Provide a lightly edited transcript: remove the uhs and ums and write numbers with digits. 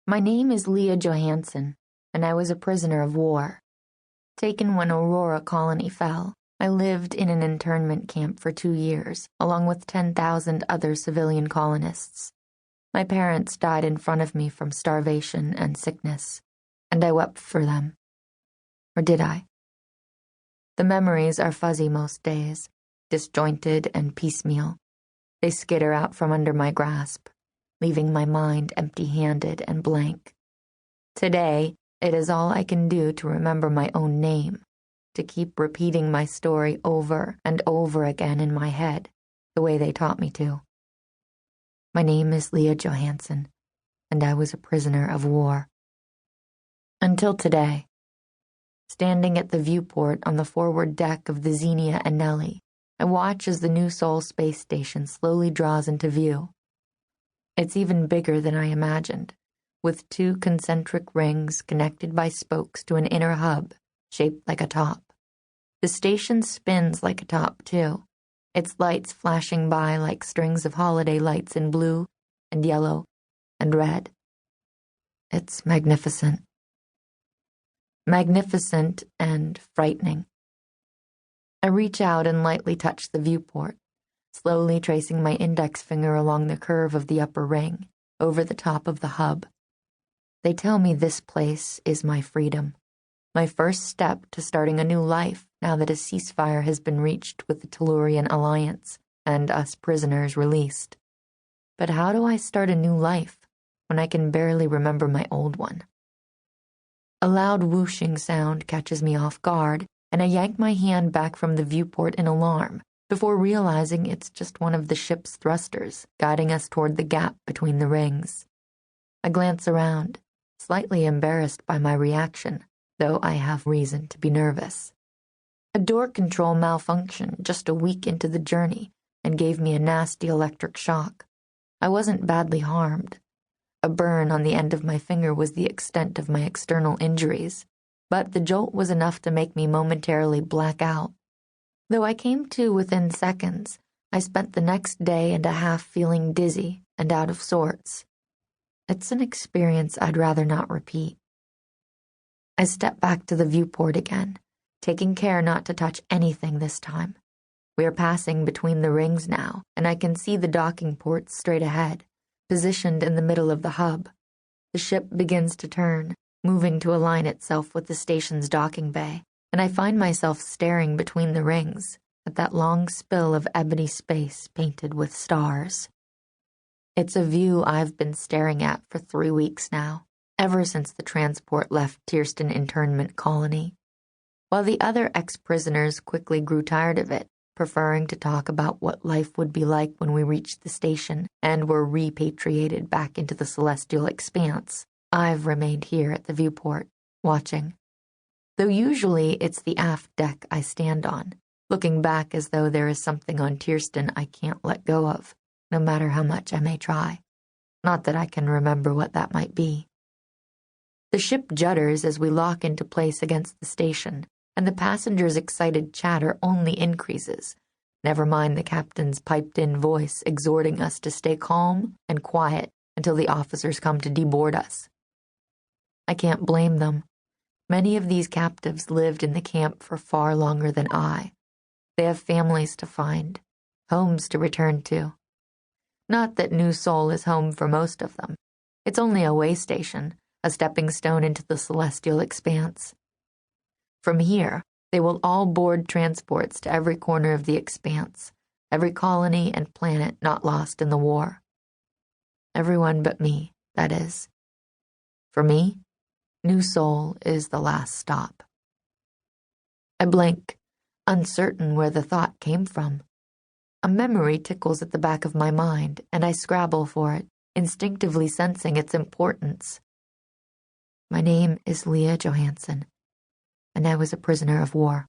My name is Lia Johansen, and I was a prisoner of war. Taken when Aurora Colony fell, I lived in an internment camp for 2 years, along with 10,000 other civilian colonists. My parents died in front of me from starvation and sickness, and I wept for them. Or did I? The memories are fuzzy most days, disjointed and piecemeal. They skitter out from under my grasp, leaving my mind empty-handed and blank. Today, it is all I can do to remember my own name, to keep repeating my story over and over again in my head, the way they taught me to. My name is Lia Johansen, and I was a prisoner of war. Until today, standing at the viewport on the forward deck of the Xenia and Nellie, I watch as the new Sol space station slowly draws into view. It's even bigger than I imagined, with 2 concentric rings connected by spokes to an inner hub shaped like a top. The station spins like a top, too, its lights flashing by like strings of holiday lights in blue and yellow and red. It's magnificent. Magnificent and frightening. I reach out and lightly touch the viewport, slowly tracing my index finger along the curve of the upper ring, over the top of the hub. They tell me this place is my freedom, my first step to starting a new life now that a ceasefire has been reached with the Tellurian Alliance and us prisoners released. But how do I start a new life when I can barely remember my old one? A loud whooshing sound catches me off guard, and I yank my hand back from the viewport in alarm, before realizing it's just one of the ship's thrusters guiding us toward the gap between the rings. I glance around, slightly embarrassed by my reaction, though I have reason to be nervous. A door control malfunctioned just a week into the journey and gave me a nasty electric shock. I wasn't badly harmed. A burn on the end of my finger was the extent of my external injuries, but the jolt was enough to make me momentarily black out. Though I came to within seconds, I spent the next day and a half feeling dizzy and out of sorts. It's an experience I'd rather not repeat. I step back to the viewport again, taking care not to touch anything this time. We are passing between the rings now, and I can see the docking ports straight ahead, positioned in the middle of the hub. The ship begins to turn, moving to align itself with the station's docking bay, and I find myself staring between the rings at that long spill of ebony space painted with stars. It's a view I've been staring at for 3 weeks now, ever since the transport left Tiersten Internment Colony. While the other ex-prisoners quickly grew tired of it, preferring to talk about what life would be like when we reached the station and were repatriated back into the celestial expanse, I've remained here at the viewport, watching. Though usually it's the aft deck I stand on, looking back as though there is something on Tiersten I can't let go of, no matter how much I may try. Not that I can remember what that might be. The ship judders as we lock into place against the station, and the passengers' excited chatter only increases, never mind the captain's piped-in voice exhorting us to stay calm and quiet until the officers come to deboard us. I can't blame them. Many of these captives lived in the camp for far longer than I. They have families to find, homes to return to. Not that New Sol is home for most of them. It's only a way station, a stepping stone into the celestial expanse. From here, they will all board transports to every corner of the expanse, every colony and planet not lost in the war. Everyone but me, that is. For me, New Sol is the last stop. I blink, uncertain where the thought came from. A memory tickles at the back of my mind, and I scrabble for it, instinctively sensing its importance. My name is Lia Johansen, and I was a prisoner of war.